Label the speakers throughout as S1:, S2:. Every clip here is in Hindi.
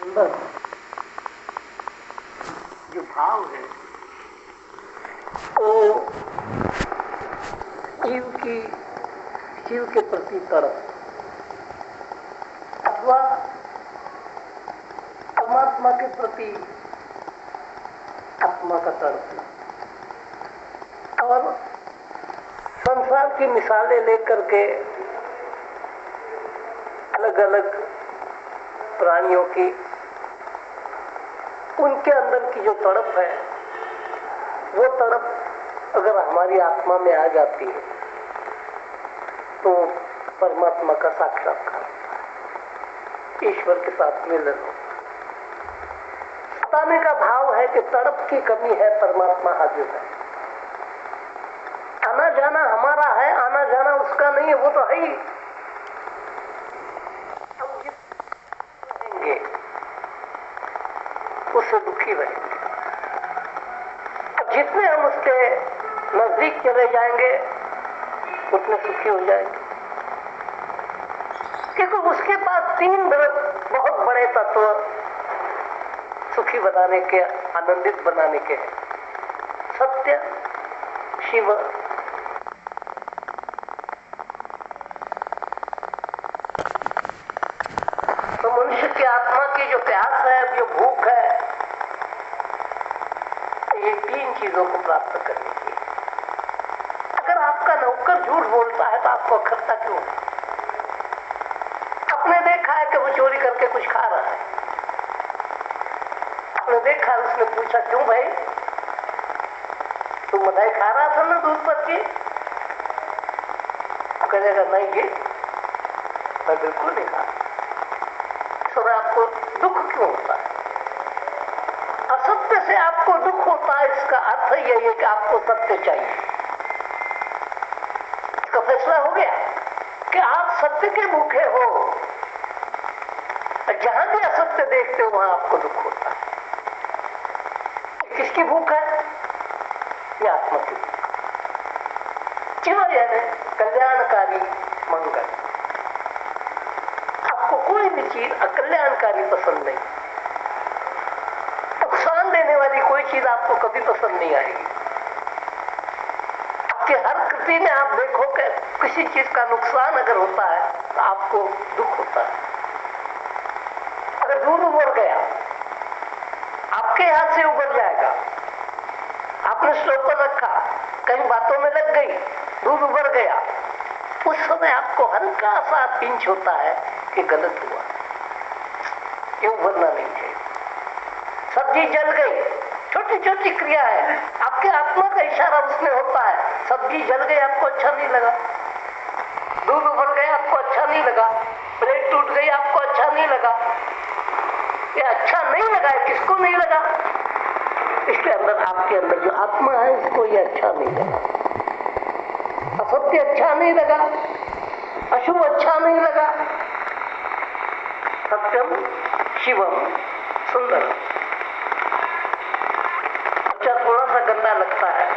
S1: अंदर जो भाव है वो जीव के प्रति तड़प अथवा परमात्मा के प्रति आत्मा का तड़प और संसार की मिसालें लेकर के अलग अलग प्राणियों की उनके अंदर की जो तड़प है वो तड़प अगर हमारी आत्मा में आ जाती है तो परमात्मा का साक्षात्कार ईश्वर के साथ मिलन हो। बताने का भाव है कि तड़प की कमी है, परमात्मा हाजिर है। आना जाना हमारा है, आना जाना उसका नहीं है, वो तो है ही। हम जिस रहेंगे उससे दुखी रहेंगे, अब जितने हम उसके नजदीक चले जाएंगे उतने सुखी हो जाएंगे, क्योंकि उसके पास तीन बहुत बड़े तत्व सुखी बनाने के, आनंदित बनाने के हैं। सत्य, शिव, तो मनुष्य की आत्मा की जो प्यास है, जो भूख है, ये तीन चीजों को प्राप्त करने की। अगर आपका नौकर झूठ बोलता है तो आपको अखरता क्यों? आपने देखा है कि वो चोरी करके कुछ खा रहा है, आपने देखा, उसने पूछा क्यों भाई, तू मलाई खा रहा था ना दूध पर की? कहेगा नहीं जी, मैं बिल्कुल नहीं खा। तो आपको दुख क्यों होता है? असत्य से आपको दुख होता है, इसका अर्थ यही है कि आपको सत्य चाहिए। इसका फैसला हो गया कि आप सत्य के भूखे हो, जहां भी असत्य देखते हो वहां आपको दुख होता है। किसकी भूख है? ये आत्मा की भूख। क्यों? यानी कल्याणकारी मंगल। आपको कोई भी चीज अकल्याणकारी पसंद नहीं, नुकसान देने वाली कोई चीज आपको कभी पसंद नहीं आएगी। आपके हर कृति में आप देखो कि किसी चीज का नुकसान अगर होता है तो आपको दुख होता है। अगर दूध उबर गया, आपके हाथ से उबर जाएगा, आपने स्टोव पर रखा, कहीं बातों में लग गई, दूध उबर गया, उस समय आपको हल्का सा पिंच होता है कि गलत हुआ, ये उबरना नहीं चाहिए। सब्जी जल गई, छोटी छोटी क्रिया है, आपके आत्मा का इशारा उसमें होता है। सब्जी जल गई, आपको अच्छा नहीं लगा, दूध उबर गया, आपको अच्छा नहीं लगा, प्लेट टूट गई, आपको अच्छा नहीं लगा। ये अच्छा नहीं लगा है, किसको नहीं लगा? इसके अंदर, आपके अंदर जो आत्मा है उसको ये अच्छा नहीं लगा, असत्य अच्छा नहीं लगा, अशुभ अच्छा नहीं लगा। सत्यम शिवम सुंदर। अच्छा थोड़ा सा गंदा लगता है,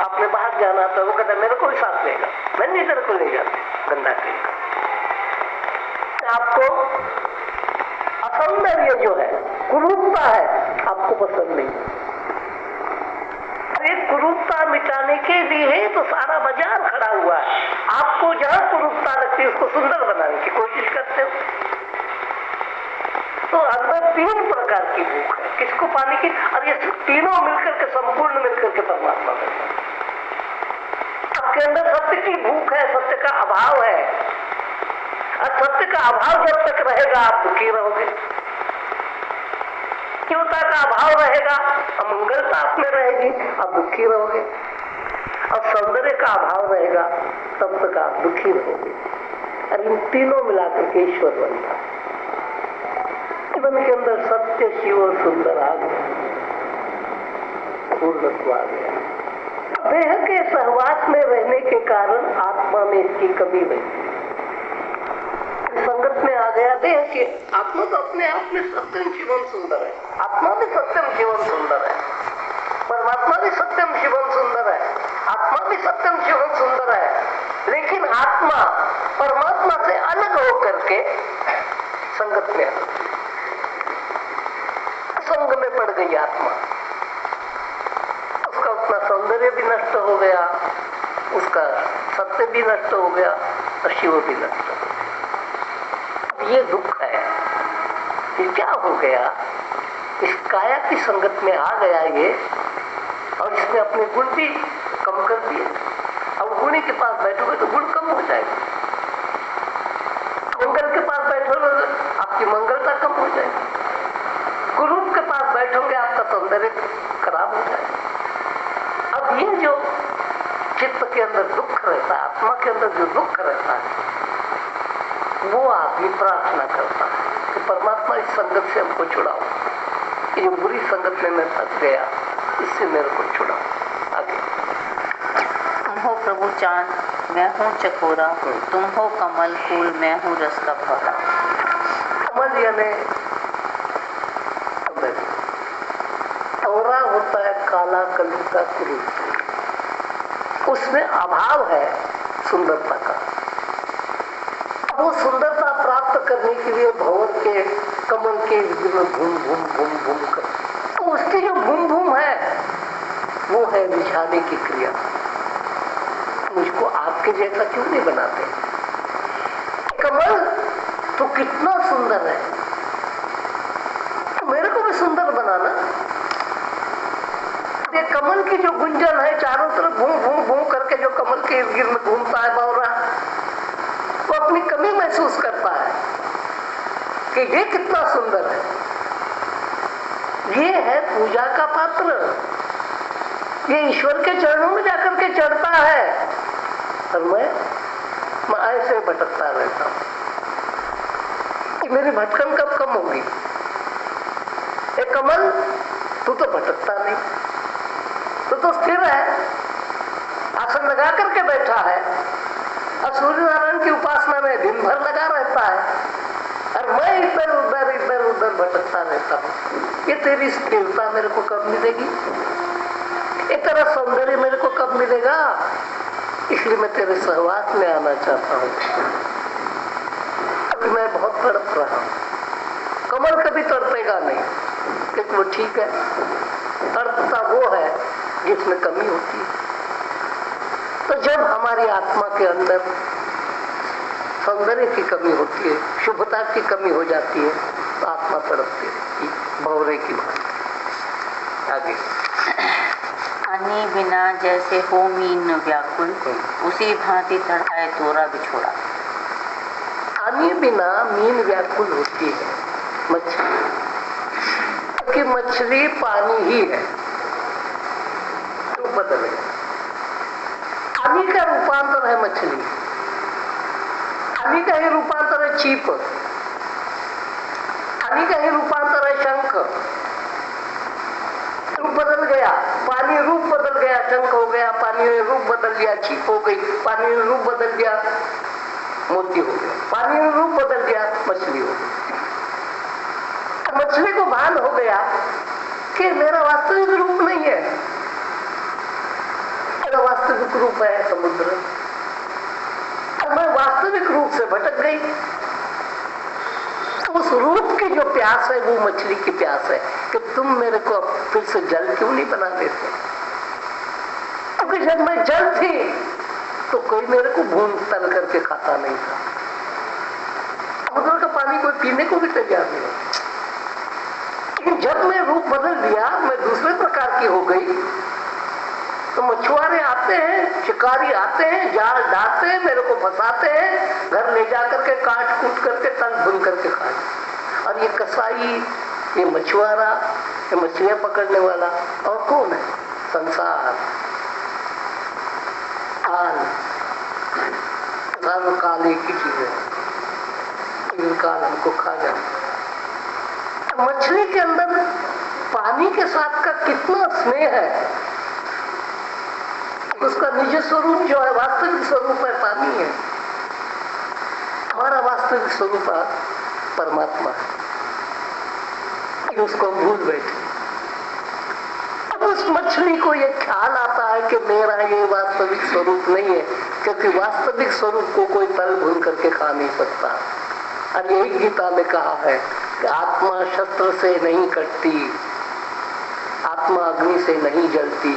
S1: आपने बाहर जाना तो वो कहता है मेरे को भी साथ लेगा, मैं नहीं तेरे को ले जाता, गंदा करेगा। आपको असौंदर्य जो है, कुरूपता है, आपको पसंद नहीं। कुरूपता मिटाने के लिए तो सारा बाजार खड़ा हुआ है। आपको जहां कुरूपता लगती है उसको सुंदर बनाने की कोशिश करते हो। तो अंदर तीन प्रकार की भूख है, किसको पाने की? और ये तीनों मिलकर के, संपूर्ण मिलकर के परमात्मा में। आपके अंदर सत्य की भूख है, सत्य का अभाव है, और सत्य का अभाव जब तक रहेगा आप दुखी रहोगे। सत्यता का अभाव रहेगा, अमंगलता आप में रहेगी, आप दुखी रहोगे। और सौंदर्य का अभाव रहेगा, तब तक आप दुखी रहोगे। और इन तीनों मिलाकर के ईश्वर बनता है। जीवन के अंदर सत्य, शिव और सुंदर आ गया, पूर्णत्व आ गया। देह के सहवास में रहने के कारण आत्मा में इसकी कमी नहीं, संगत में आ गया देह के। आत्मा तो अपने आप में सत्यम शिवम सुंदर है, आत्मा भी सत्यम शिवम सुंदर है, परमात्मा भी सत्यम शिवम सुंदर है, आत्मा भी सत्यम शिवम सुंदर है। लेकिन आत्मा परमात्मा से अलग होकर के संगत में संग में पड़ गई आत्मा, उसका उतना सौंदर्य भी नष्ट हो गया, उसका सत्य भी नष्ट हो गया और शिव भी नष्ट हो गया। ये दुख है। ये क्या हो गया? इस काया की संगत में आ गया ये, और इसने अपने गुण भी कम कर दिए। अब गुणी के पास बैठोगे तो गुण कम हो जाएगा, मंगल के पास बैठोगे आपकी मंगलता कम हो जाएगी, कुरूप के पास बैठोगे आपका सौंदर्य खराब हो जाएगा। अब ये जो चित्त के अंदर दुख रहता है, आत्मा के अंदर जो दुख रहता है, वो आदमी प्रार्थना करता है कि परमात्मा इस संगत से हमको छुड़ाओ, ये बुरी संगत में मैं फंस गया, इससे मेरे को छुड़ाओ। आगे
S2: तुम हो प्रभु चांद, मैं हूँ चकोरा, तुम हो कमल फूल, मैं हूँ रस का भरा।
S1: कमल यानी चकोरा होता है काला कली का कुरूप, उसमें अभाव है सुंदरता का। वो सुंदरता प्राप्त करने के लिए भंवर के कमल के में घूम घूम घूम घूम कर, तो उसकी जो घूम घूम है वो है रिझाने की क्रिया। मुझको आपके जैसा क्यों नहीं बनाते? कमल तो कितना सुंदर है, मेरे को भी सुंदर बनाना। ये कमल की जो गुंजन है, चारों तरफ घूम घूम घूम करके जो कमल के इर्द गिर्द में घूमता है भंवरा, वो अपनी कमी महसूस करता है कि ये कितना सुंदर है। ये है पूजा का पात्र, ये ईश्वर के चरणों में जाकर के चढ़ता है, और मैं ऐसे भटकता रहता हूं। मेरी भटकन कब कम होगी? ए कमल, तू तो भटकता नहीं, तू तो स्थिर है, आसन लगा करके बैठा है और सूर्य नारायण की उपासना में दिन भर लगा रहता है, और मैं इधर उधर भटकता रहता हूँ। ये तेरी स्थिरता मेरे को कब मिलेगी? ये तेरा सौंदर्य मेरे को कब मिलेगा? इसलिए मैं तेरे सहवास में आना चाहता हूँ। अभी मैं बहुत तड़प रहा हूँ। कमल कभी तड़पेगा नहीं, क्योंकि वो ठीक है। तड़पता वो है जिसमें कमी होती है। तो जब हमारी आत्मा के अंदर सौंदर्य की कमी होती है, शुभता की कमी हो जाती है, तो आत्मा तड़पती रहती है भंवरे की भांति। आगे
S2: आने बिना जैसे हो मीन व्याकुल, उसी भांति तड़पाए तोरा बिछोड़ा।
S1: आने बिना मीन व्याकुल होती है मछली, क्योंकि मछली पानी ही है, तो बदल गया। पानी का रूपांतर है मछली, पानी का ही रूपांतर है चीप, पानी का ही रूपांतर है शंख। रूप बदल गया, पानी रूप बदल गया, शंख हो गया, पानी ने रूप बदल गया, चीप हो गई, पानी ने रूप बदल गया, मोती हो गया, पानी ने रूप बदल गया, मछली हो गई। मछली को भान हो गया कि मेरा वास्तविक रूप नहीं है, मेरा वास्तविक रूप है समुद्र। मैं वास्तविक रूप से भटक गई। उस रूप की जो प्यास है वो मछली की प्यास है कि तुम मेरे को फिर से जल क्यों नहीं बना देते? क्योंकि जब मैं जल थी तो कोई मेरे को भून तल करके खाता नहीं था। समुद्र का पानी कोई पीने को भी तैयार नहीं। लेकिन जब मैं रूप बदल दिया, मैं दूसरे प्रकार की हो गई, तो मछुआरे आते हैं, शिकारी आते हैं, जाल डालते हैं, मेरे को फंसाते हैं, घर ले जाकर के काट कूट करके तल भुन करके खाते। और ये कसाई, ये मछुआरा, ये मछलियां पकड़ने वाला और कौन है? संसार, काल एक ही चीज है, काल हमको खा जाए। मछली के अंदर पानी के साथ का कितना स्नेह है, उसका निज स्वरूप जो है, वास्तविक स्वरूप है पानी है। हमारा वास्तविक स्वरूप परमात्मा है, उसको हम भूल बैठे। अब उस मछली को ये ख्याल आता है कि मेरा ये वास्तविक स्वरूप नहीं है, क्योंकि वास्तविक स्वरूप को कोई तल भून करके खा नहीं सकता। और यही गीता में कहा है कि आत्मा शस्त्र से नहीं कटती, आत्मा अग्नि से नहीं जलती,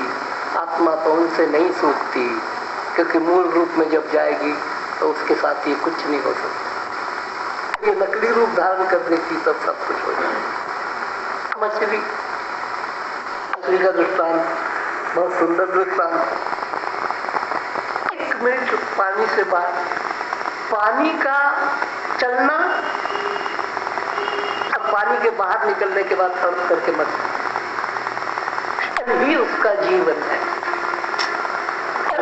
S1: आत्मा पवन से नहीं सूखती, क्योंकि मूल रूप में जब जाएगी तो उसके साथ ये कुछ नहीं हो सकता। ये नकली रूप धारण कर देती तब सब कुछ हो जाएगा। मछली का दृष्टांत बहुत सुंदर दृष्टांत। 1 मिनट पानी से बाहर, पानी का चलना और पानी के बाहर निकलने के बाद तड़प करके मत ही उसका जीवन है।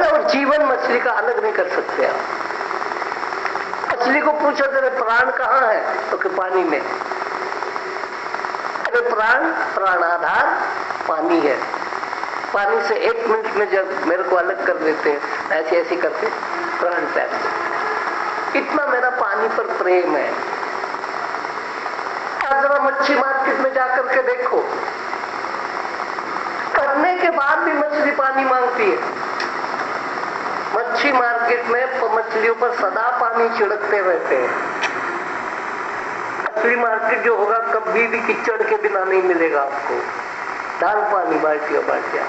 S1: और जीवन मछली का अलग नहीं कर सकते आप। मछली को पूछो तेरे प्राण कहाँ है, तो कि पानी में। अरे प्राणाधार पानी है। पानी से 1 मिनट में जब मेरे को अलग कर देते हैं, ऐसे ऐसे करते प्राण त्याग देते। इतना मेरा पानी पर प्रेम है। जरा मच्छी मार्केट में जाकर के देखो, करने के बाद भी मछली पानी मांगती है। मच्छी मार्केट में मछलियों पर सदा पानी छिड़कते रहते हैं। मछली मार्केट जो होगा कभी भी कीचड़ के बिना नहीं मिलेगा आपको। डाल पानी बाल्टिया बाल्टिया,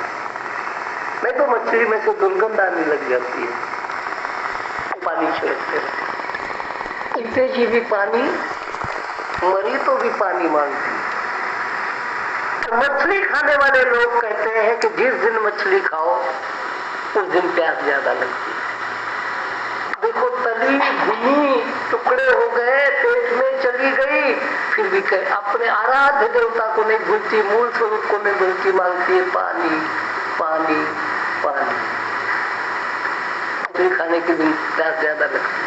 S1: नहीं तो मछली में से दुर्गंध आने लग जाती है। पानी छिड़कते रहते। इतने जी भी पानी, मरी तो भी पानी मांगती। मछली खाने वाले लोग कहते हैं कि जिस दिन मछली खाओ उस दिन प्यास ज्यादा लगती है। देखो तली भुनी टुकड़े हो गए, पेट में चली गई, फिर भी अपने आराध्य देवता को नहीं भूलती, मूल स्वरूप को नहीं भूलती, मांगती है पानी पानी पानी। मछली खाने के दिन प्यास ज्यादा लगती है।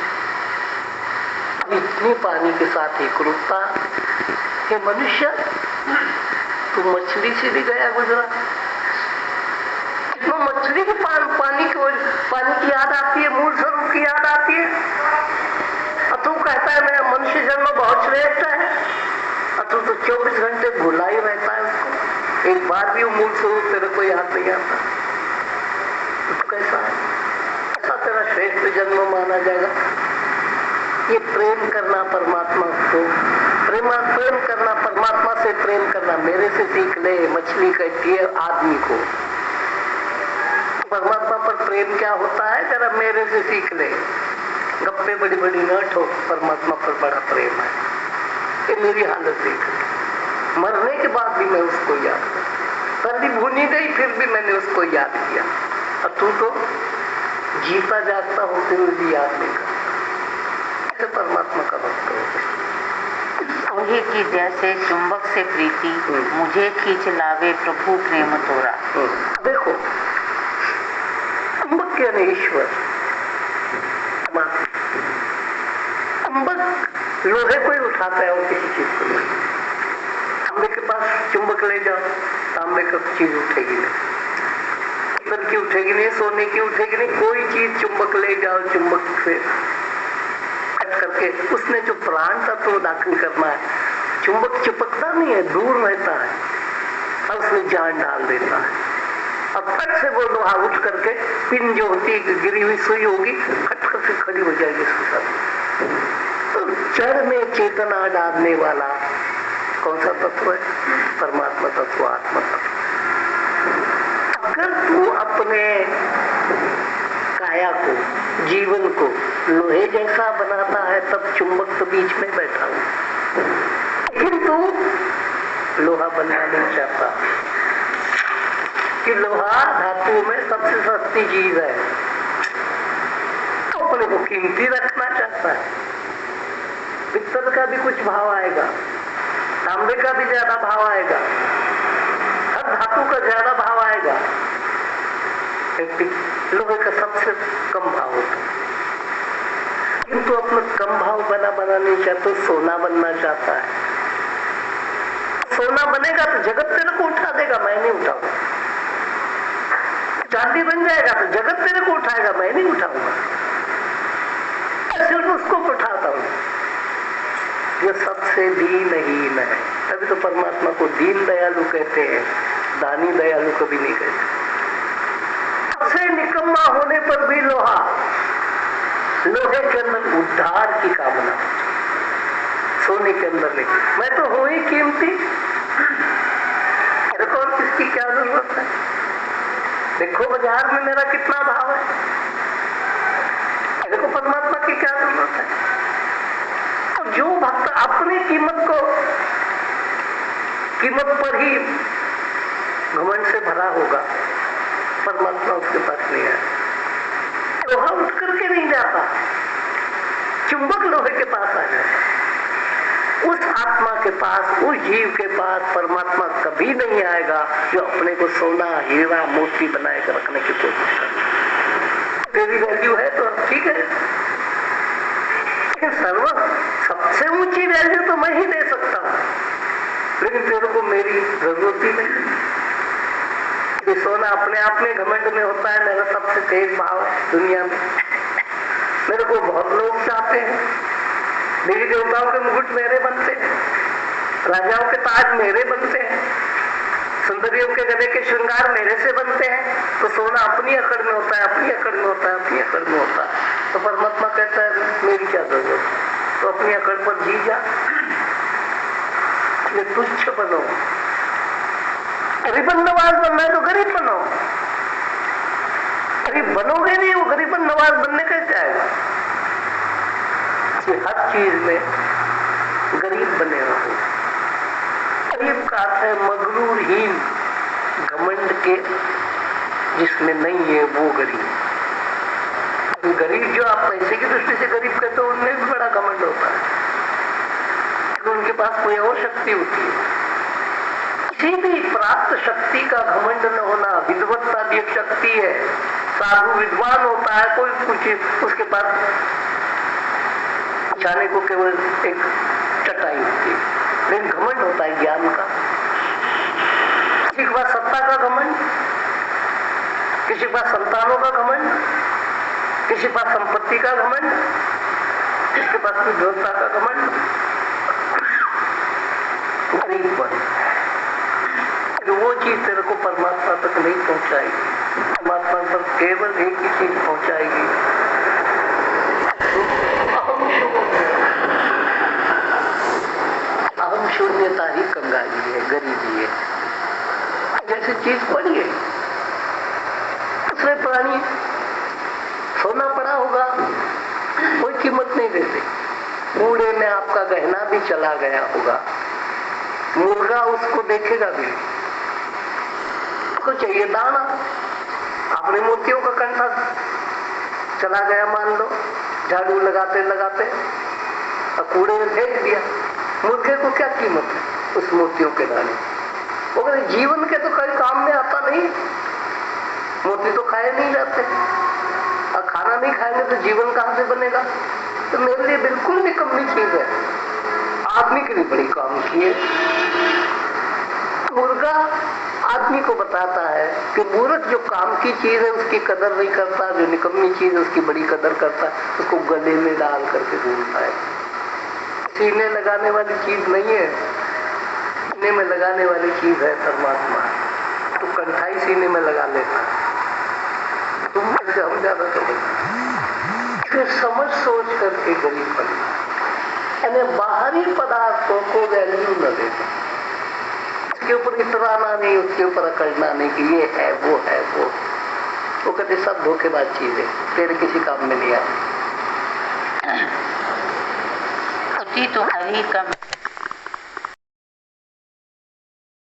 S1: इतनी पानी के साथ एकरूपता कि मनुष्य तू मछली से भी गया गुजरा। इसमें मछली के पानी की याद आती है, मूल स्वरूप की याद आती है। और तू कहता है मेरा मनुष्य जन्म बहुत श्रेष्ठ है, और तू तो 24 घंटे भुला ही रहता है उसको। एक बार भी वो मूल स्वरूप तेरे को याद नहीं आता। तो कैसा है? ऐसा तेरा श्रेष्ठ जन्म माना जाएगा? ये प्रेम करना परमात्मा को, प्रेम करना परमात्मा से, प्रेम करना मेरे से सीख ले। मछली कहती है आदमी को, परमात्मा पर प्रेम क्या होता है जरा मेरे से सीख ले। गप्पे बड़ी बड़ी न ठोक, परमात्मा पर बड़ा प्रेम है। ये मेरी हालत देख, मरने के बाद भी मैं उसको याद कर, सर्दी भूनी गई फिर भी मैंने उसको याद किया। और तू तो जीता जागता होते हुए भी याद नहीं करता। परमात्मा का भक्त हो।
S2: वही की जैसे चुंबक से प्रीति मुझे खींच लावे प्रभु प्रेम तोरा।
S1: देखो चुंबक क्या नहीं, ईश्वर। चुंबक लोहे को ही उठाता है और किसी चीज को नहीं। तांबे के पास चुंबक ले जाओ, तांबे का चीज उठेगी नहीं, पत्थर की उठेगी नहीं, सोने की उठेगी नहीं, कोई चीज चुंबक ले जाओ, चुंबक से करके उसने जो प्राण तत्व दाखिल करना है, चुंबक चिपकता नहीं है, दूर रहता है और उसमें जान डाल देता है। अब फट से वो लोहा उठ करके पिन जो होती है गिरी हुई सुई होगी, खट करके खड़ी हो जाएगी उसके साथ। तो जड़ में चेतना डालने वाला कौन सा तत्व है? परमात्मा तत्व, आत्मा तत्व। अगर तू अपने काया को, जीवन को लोहे जैसा बनाता है तब चुंबक तो बीच में बैठा हूं, लेकिन तू लोहा बनना नहीं चाहता कि लोहा धातु में सबसे सस्ती चीज है, तो अपने को कीमती रखना चाहता है। पित्तल का भी कुछ भाव आएगा, तांबे का भी ज्यादा भाव आएगा, हर धातु का ज्यादा भाव आएगा, लोहे का सबसे कम भाव होता है। किंतु अपना कम भाव बना नहीं चाहता, सोना बनना चाहता है। सोना बनेगा तो जगत तेरे को उठा देगा, मैं नहीं उठाऊंगा। चांदी बन जाएगा तो जगत तेरे को उठाएगा, मैं नहीं उठाऊंगा। सिर्फ उसको उठाता हूं जो सबसे दीनहीन है। तभी तो परमात्मा को दीन दयालु कहते हैं, दानी दयालु कभी नहीं कहते। सबसे निकम्मा होने पर भी लोहा, लोहे के अंदर उद्धार की कामना, सोने के अंदर नहीं, मैं तो हूं ही कीमती, देखो और किसकी क्या जरूरत है। देखो बाजार में मेरा कितना भाव है, देखो परमात्मा की क्या जरूरत है। तो जो भक्त अपनी कीमत पर ही घमंड से भरा होगा, परमात्मा उसके पास नहीं है। लोहा उठ करके नहीं जाता, चुंबक लोहे के पास आ जाता। उस आत्मा के पास, उस जीव के पास परमात्मा कभी नहीं आएगा जो अपने को सोना हीरा मोती बनाए कर रखने की कोशिश करे। तेरी वैल्यू है तो ठीक है, लेकिन सबसे ऊंची वैल्यू तो मैं ही दे सकता हूं, लेकिन तेरे को मेरी जरूरत ही नहीं। सोना अपने आप में घमंड में होता है, मेरा सबसे तेज भाव है दुनिया में। मेरे को बहुत लोग चाहते हैं, देवी देवताओं के मुकुट मेरे बनते हैं, राजाओं के ताज मेरे बनते हैं, सुंदरियों के गले के श्रृंगार मेरे से बनते हैं। तो सोना अपनी अकड़ में होता है, अपनी अकड़ में होता है, अपनी अकड़ में होता है। तो परमात्मा कहता है मेरी क्या जरूरत, तो अपनी अकड़ पर जी जा, ये तुच्छ बनो। गरीबन नवाज बनना है तो गरीब बनो, गरीब बनोगे नहीं, वो गरीबन नवाज बनने कैसे आएगा। हर चीज में गरीब बने रहो। गरीब का अर्थ है मगरूरहीन, घमंड के जिसमें नहीं है वो गरीब। गरीब जो आप पैसे की दृष्टि से गरीब कहते हो, उनमें भी बड़ा घमंड होता है, तो उनके पास कोई और शक्ति होती है। किसी भी प्राप्त शक्ति का घमंड न होना विद्वत्ता भी एक शक्ति है। साधु विद्वान होता है, कोई कुछ उसके पास जाने को केवल एक चटाई होती है, लेकिन घमंड होता है ज्ञान का। किसी के पास सत्ता का घमंड, किसी के पास संतानों का घमंड, किसी के पास संपत्ति का घमंड, किसी के पास विद्वत्ता का घमंड। गरीब बन, वो चीज तेरे को परमात्मा तक नहीं पहुंचाएगी। परमात्मा पर केवल एक ही चीज पहुंचाएगी, अहम शून्यता ही कंगाली है, गरीबी है। जैसी चीज पड़ी है, दूसरे प्राणी सोना पड़ा होगा, कोई कीमत नहीं देते। कूड़े में आपका गहना भी चला गया होगा, मुर्गा उसको देखेगा भी, उसको चाहिए दाना। अपने मूर्तियों का कंठा चला गया मान लो, झाड़ू लगाते लगाते और कूड़े में फेंक दिया, मुर्गे को क्या कीमत है उस मूर्तियों के दाने। वो कहते जीवन के तो कई काम में आता नहीं, मूर्ति तो खाए नहीं जाते, और खाना नहीं खाएंगे तो जीवन कहां से बनेगा। तो मेरे लिए बिल्कुल निकम्मी चीज है, आदमी के लिए बड़ी काम की है। मुर्गा आदमी को बताता है कि मूर्ख जो काम की चीज है उसकी कदर नहीं करता, जो निकम्मी चीज है उसकी बड़ी कदर करता है, उसको गले में डाल करके घूमता है। सीने लगाने वाली चीज नहीं है, सीने में लगाने वाली चीज है परमात्मा। तो कंठाई सीने में लगा लेता, तुम मुझे हम ज्यादा समझ, फिर समझ सोच करके गरीब बनना, यानी बाहरी पदार्थों को वैल्यू न देना, उसके ऊपर इतराना नहीं, उसके ऊपर अकड़ना नहीं कि ये है वो है वो कहते सब धोखेबाज चीजें, तेरे किसी काम में नहीं आती।
S2: तो हरि का